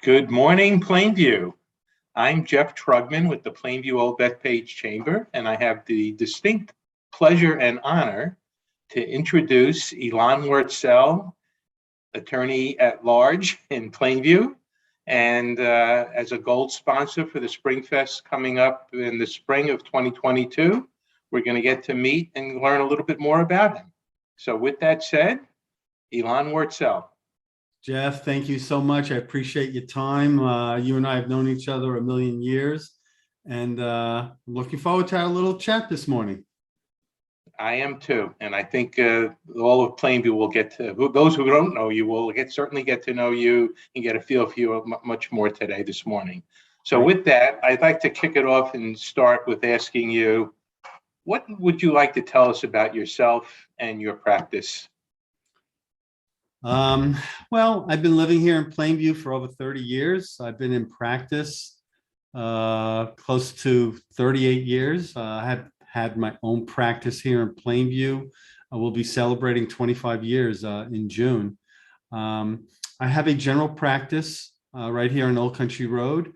Good morning, Plainview. I'm Jeff Trugman with the Planview-Old Bethpage Chamber, and I have the distinct pleasure and honor to introduce Elan Wurtzel, attorney at large in Plainview, and as a gold sponsor for the SpringFest coming up in the spring of 2022. We're going to get to meet and learn a little bit more about him. So with that said, Elan Wurtzel. Jeff, thank you so much. I appreciate your time. You and I have known each other a million years, and looking forward to our little chat this morning. I am too, and I think all of Plainview will get to, those who don't know you will certainly get to know you and get a feel for you much more today, this morning. So Right. With that, I'd like to kick it off and start with asking you, what would you like to tell us about yourself and your practice? Well, I've been living here in Plainview for over 30 years. I've been in practice close to 38 years. I have had my own practice here in Plainview. I will be celebrating 25 years in June. I have a general practice right here on Old Country Road,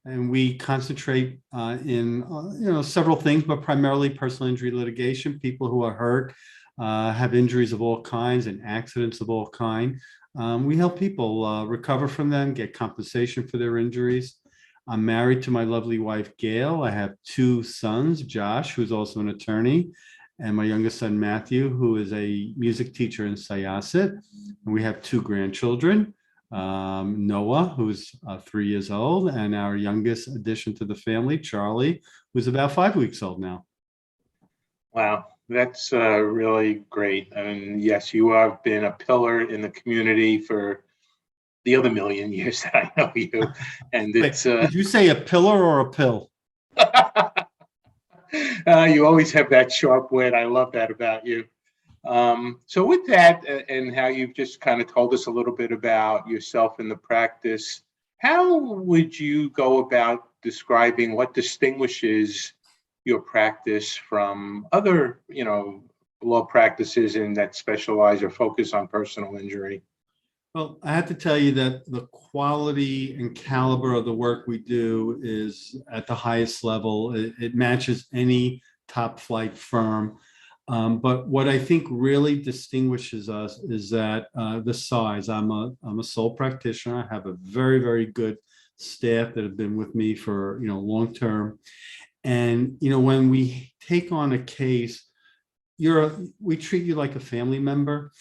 and we concentrate in several things, but primarily personal injury litigation, people who are hurt, have injuries of all kinds and accidents of all kinds. We help people recover from them, get compensation for their injuries. I'm married to my lovely wife, Gail. I have two sons, Josh, who's also an attorney, and my youngest son, Matthew, who is a music teacher in Syosset. And we have two grandchildren, Noah, who's 3 years old, and our youngest addition to the family, Charlie, who's about 5 weeks old now. Wow. That's really great. And yes, you have been a pillar in the community for the other million years that I know you. And it's Did you say a pillar or a pill? You always have that sharp wit. I love that about you. So with that, and how you've just kind of told us a little bit about yourself in the practice, how would you go about describing what distinguishes your practice from other, law practices in that specialize or focus on personal injury? Well, I have to tell you that the quality and caliber of the work we do is at the highest level. It matches any top flight firm. But what I think really distinguishes us is that the size. I'm a sole practitioner. I have a very, very good staff that have been with me for long term. And when we take on a case, we treat you like a family member.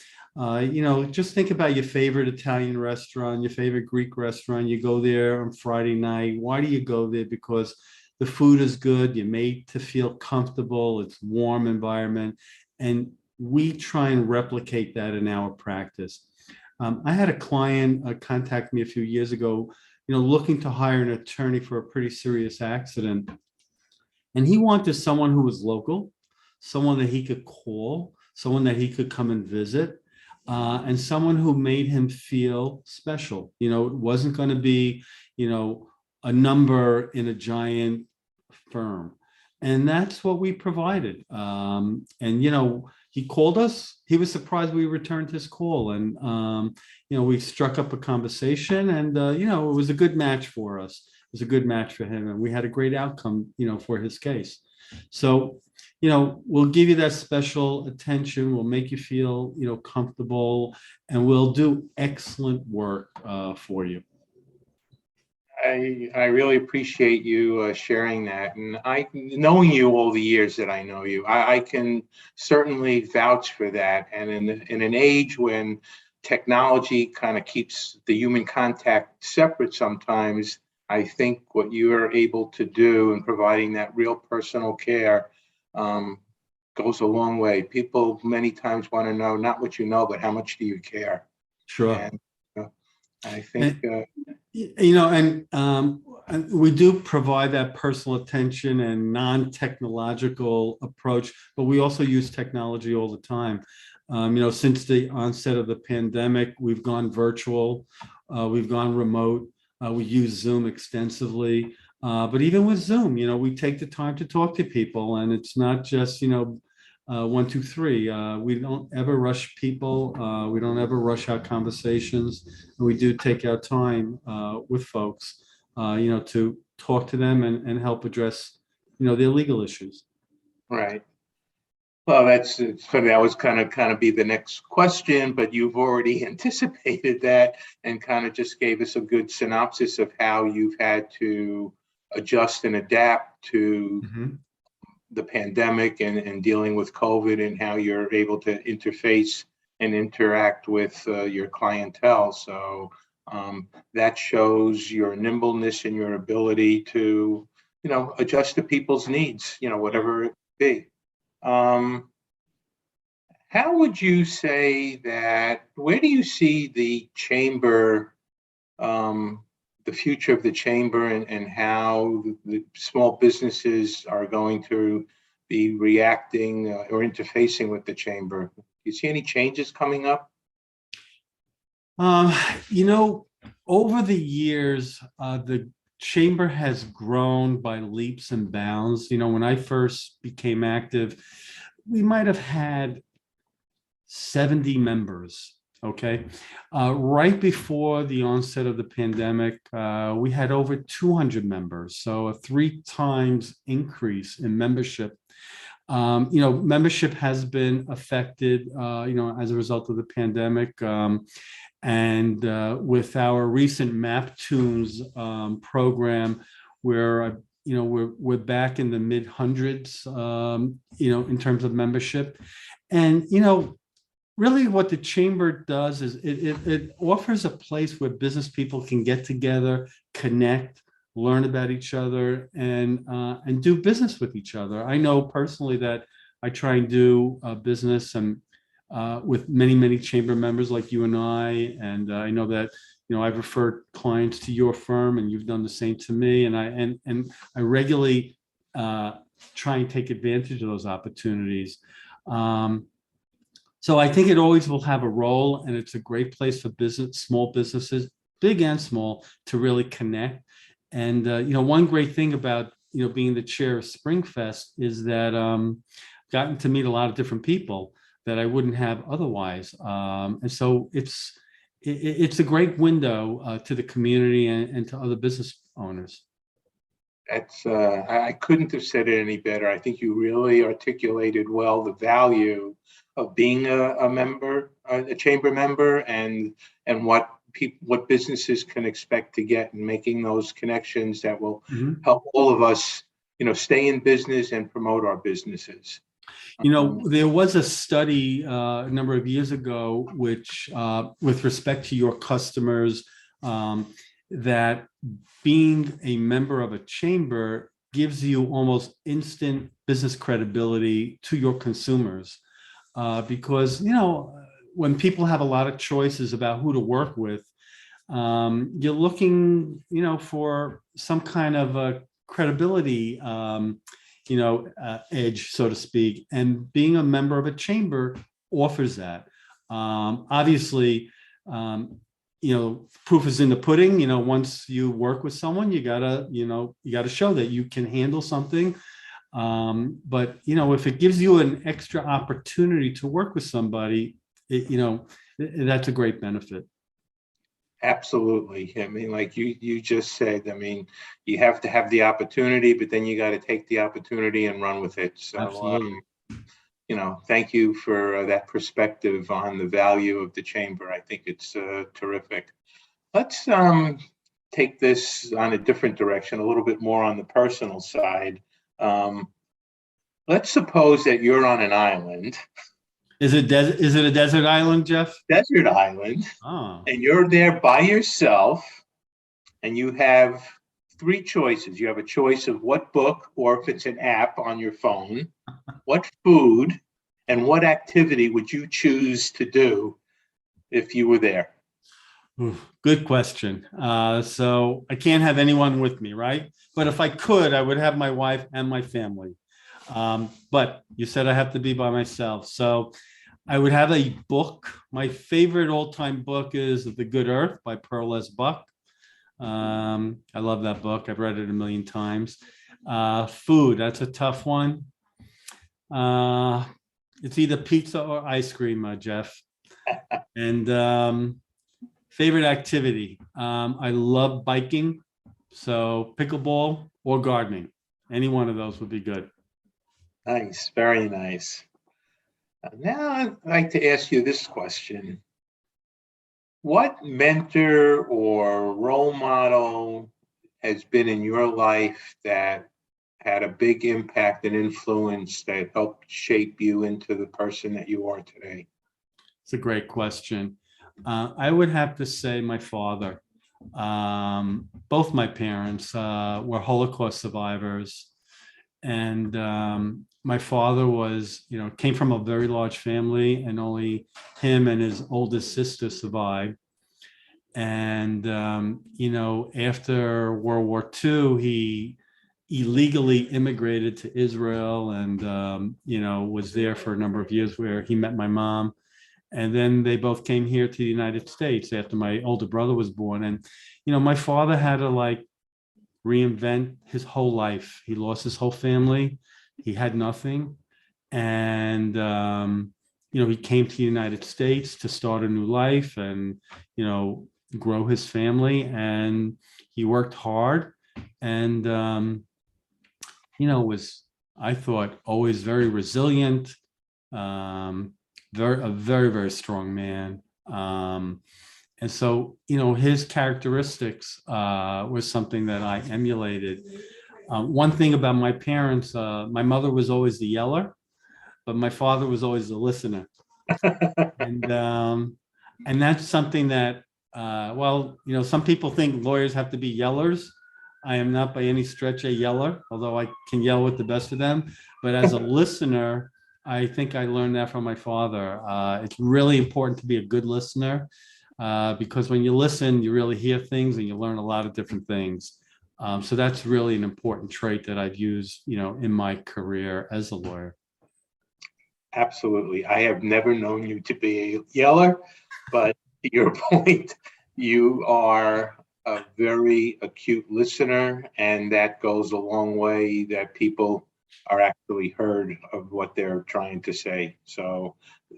Just think about your favorite Italian restaurant, your favorite Greek restaurant. You go there on Friday night. Why do you go there? Because the food is good. You're made to feel comfortable. It's a warm environment. And we try and replicate that in our practice. I had a client contact me a few years ago, looking to hire an attorney for a pretty serious accident. And he wanted someone who was local, someone that he could call, someone that he could come and visit, and someone who made him feel special. It wasn't going to be, a number in a giant firm. And that's what we provided. He called us. He was surprised we returned his call. And, we struck up a conversation, and, it was a good match for us. It was a good match for him. And we had a great outcome, for his case. So, we'll give you that special attention. We'll make you feel, comfortable, and we'll do excellent work for you. I really appreciate you sharing that. And knowing you all the years that I know you, I can certainly vouch for that. And in an age when technology kind of keeps the human contact separate sometimes, I think what you are able to do in providing that real personal care goes a long way. People many times want to know not what you know, but how much do you care? Sure. And I think, and we do provide that personal attention and non-technological approach, but we also use technology all the time. Since the onset of the pandemic, we've gone virtual, we've gone remote, we use Zoom extensively. But even with Zoom, we take the time to talk to people, and it's not just, one, two, three. We don't ever rush people. We don't ever rush our conversations. And we do take our time with folks, to talk to them and help address, their legal issues. Right. Well, it's funny. That was kind of be the next question, but you've already anticipated that and kind of just gave us a good synopsis of how you've had to adjust and adapt to Mhm. the pandemic and dealing with COVID and how you're able to interface and interact with your clientele. So that shows your nimbleness and your ability to, adjust to people's needs, whatever it be. Um, how would you say that, where do you see the chamber, the future of the chamber and how the small businesses are going to be reacting or interfacing with the chamber? Do you see any changes coming up? Um, you know, Over the years, the chamber has grown by leaps and bounds. When I first became active, we might have had 70 members. Okay. Right before the onset of the pandemic, we had over 200 members. So a 3 times increase in membership. Membership has been affected, as a result of the pandemic. And with our recent Map Tunes program, where we're back in the mid hundreds, in terms of membership, and really what the chamber does is it offers a place where business people can get together, connect, learn about each other, and do business with each other. I know personally that I try and do business and with many chamber members like you and and I know that I've referred clients to your firm, and you've done the same to me, and I regularly try and take advantage of those opportunities. So I think it always will have a role, and it's a great place for small businesses, big and small, to really connect. And one great thing about being the chair of SpringFest is that I've gotten to meet a lot of different people that I wouldn't have otherwise. And so it's a great window to the community and to other business owners. I couldn't have said it any better. I think you really articulated well the value of being a member, a chamber member, and what what businesses can expect to get, and making those connections that will Mhm. help all of us, stay in business and promote our businesses. There was a study a number of years ago, which, with respect to your customers, that being a member of a chamber gives you almost instant business credibility to your consumers. Because, when people have a lot of choices about who to work with, you're looking, for some kind of a credibility, edge, so to speak. And being a member of a chamber offers that. Obviously, proof is in the pudding. Once you work with someone, you gotta show that you can handle something. But if it gives you an extra opportunity to work with somebody, that's a great benefit. Absolutely. I mean, like you just said, I mean, you have to have the opportunity, but then you got to take the opportunity and run with it. So, Absolutely. thank you for that perspective on the value of the chamber. I think it's terrific. Let's take this on a different direction, a little bit more on the personal side. Um, let's suppose that you're on an island, Is it a desert island, Jeff? desert island, Oh. and you're there by yourself, and you have 3 choices. You have a choice of what book, or if it's an app on your phone, what food, and what activity would you choose to do if you were there? Ooh, good question. So I can't have anyone with me, right? But if I could, I would have my wife and my family. But you said I have to be by myself. So I would have a book. My favorite all-time book is The Good Earth by Pearl S. Buck. I love that book. I've read it a million times. Food, that's a tough one. It's either pizza or ice cream, Jeff. And favorite activity. I love biking. So pickleball or gardening. Any one of those would be good. Nice, very nice. Now I'd like to ask you this question. What mentor or role model has been in your life that had a big impact and influence that helped shape you into the person that you are today? It's a great question. I would have to say my father. Both my parents were Holocaust survivors. And my father was, came from a very large family, and only him and his oldest sister survived. And, after World War II, he illegally immigrated to Israel and, was there for a number of years where he met my mom. And then they both came here to the United States after my older brother was born. And, my father had to reinvent his whole life. He lost his whole family. He had nothing. And, he came to the United States to start a new life and, grow his family. And he worked hard and, was, I thought, always very resilient, a very, very strong man. And so, his characteristics was something that I emulated. One thing about my parents, my mother was always the yeller, but my father was always the listener. And that's something that, some people think lawyers have to be yellers. I am not by any stretch a yeller, although I can yell with the best of them. But as a listener, I think I learned that from my father. It's really important to be a good listener. Because when you listen, you really hear things and you learn a lot of different things. So that's really an important trait that I've used, in my career as a lawyer. Absolutely. I have never known you to be a yeller, but to your point, you are a very acute listener, and that goes a long way that people are actually heard of what they're trying to say. So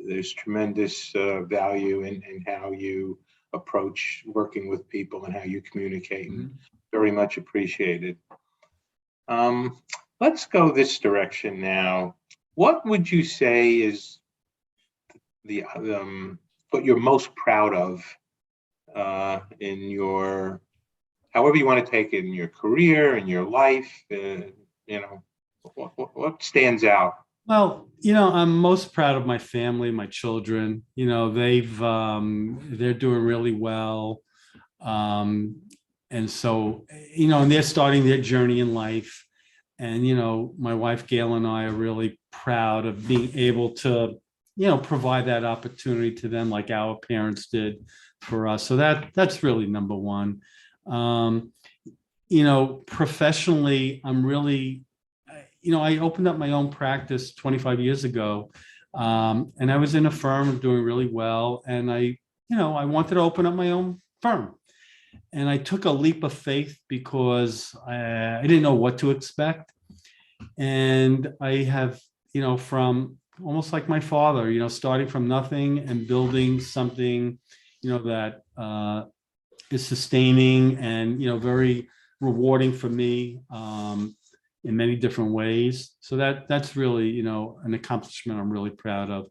there's tremendous value in how you approach working with people and how you communicate. Mm-hmm. Very much appreciated. Let's go this direction now. What would you say is the what you're most proud of in your, however you want to take it, in your career, in your life? What stands out? Well, I'm most proud of my family, my children. They're doing really well. And so, and they're starting their journey in life. And, my wife, Gail, and I are really proud of being able to, provide that opportunity to them like our parents did for us. So that's really number one. Professionally, I'm really, I opened up my own practice 25 years ago. And I was in a firm doing really well. And I wanted to open up my own firm. And I took a leap of faith because I didn't know what to expect. And I have, from almost like my father, starting from nothing and building something, that is sustaining and, very rewarding for me in many different ways. So that's really, an accomplishment I'm really proud of.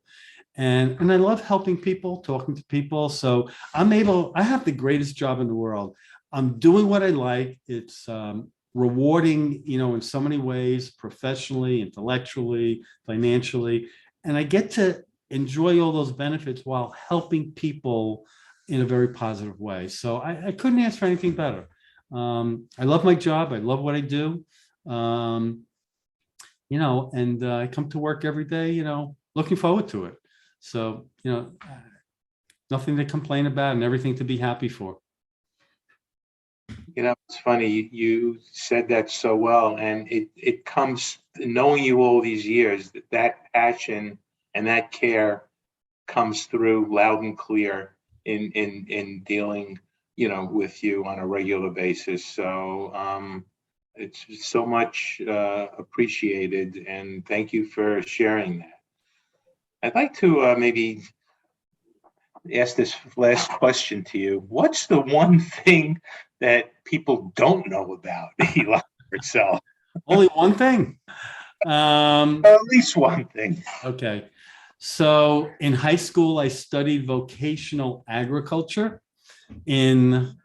And I love helping people, talking to people. So I have the greatest job in the world. I'm doing what I like. It's rewarding, in so many ways, professionally, intellectually, financially. And I get to enjoy all those benefits while helping people in a very positive way. So I couldn't ask for anything better. I love my job. I love what I do. And I come to work every day, looking forward to it. So, nothing to complain about and everything to be happy for. It's funny, you said that so well, and it comes, knowing you all these years, that passion and that care comes through loud and clear in dealing, with you on a regular basis. So it's so much appreciated, and thank you for sharing that. I'd like to maybe ask this last question to you. What's the one thing that people don't know about Elan Wurtzel? Only one thing. At least one thing. Okay. So in high school, I studied vocational agriculture in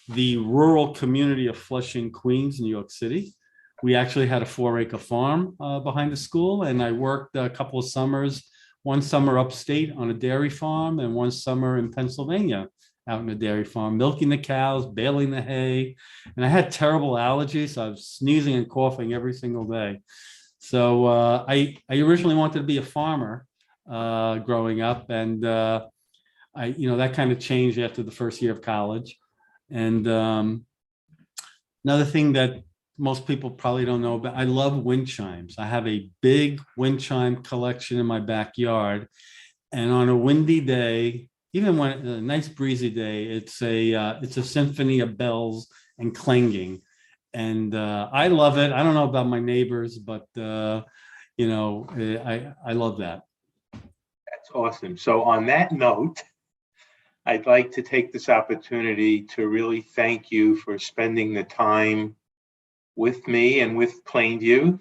the rural community of Flushing, Queens, New York City. We actually had a 4-acre farm behind the school, and I worked a couple of summers, one summer upstate on a dairy farm and one summer in Pennsylvania out in a dairy farm, milking the cows, baling the hay. And I had terrible allergies, so I was sneezing and coughing every single day. So I originally wanted to be a farmer growing up, and that kind of changed after the first year of college. And another thing that most people probably don't know about, I love wind chimes. I have a big wind chime collection in my backyard, and on a windy day, even when a nice breezy day, it's a symphony of bells and clanging. And I love it. I don't know about my neighbors, but I love that. That's awesome. So on that note, I'd like to take this opportunity to really thank you for spending the time with me and with Plainview,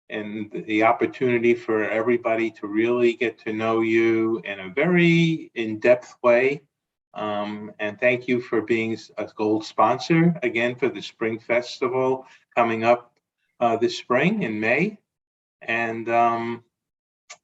and the opportunity for everybody to really get to know you in a very in-depth way. And thank you for being a gold sponsor again for the Spring Festival coming up this spring in May. And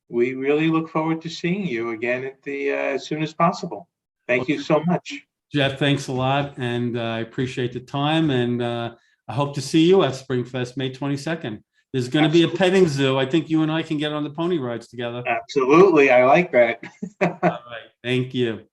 we really look forward to seeing you again at as soon as possible. Thank you so much. Jeff, thanks a lot. And I appreciate the time. And I hope to see you at SpringFest, May 22nd. There's going to be a petting zoo. I think you and I can get on the pony rides together. Absolutely. I like that. All right. Thank you.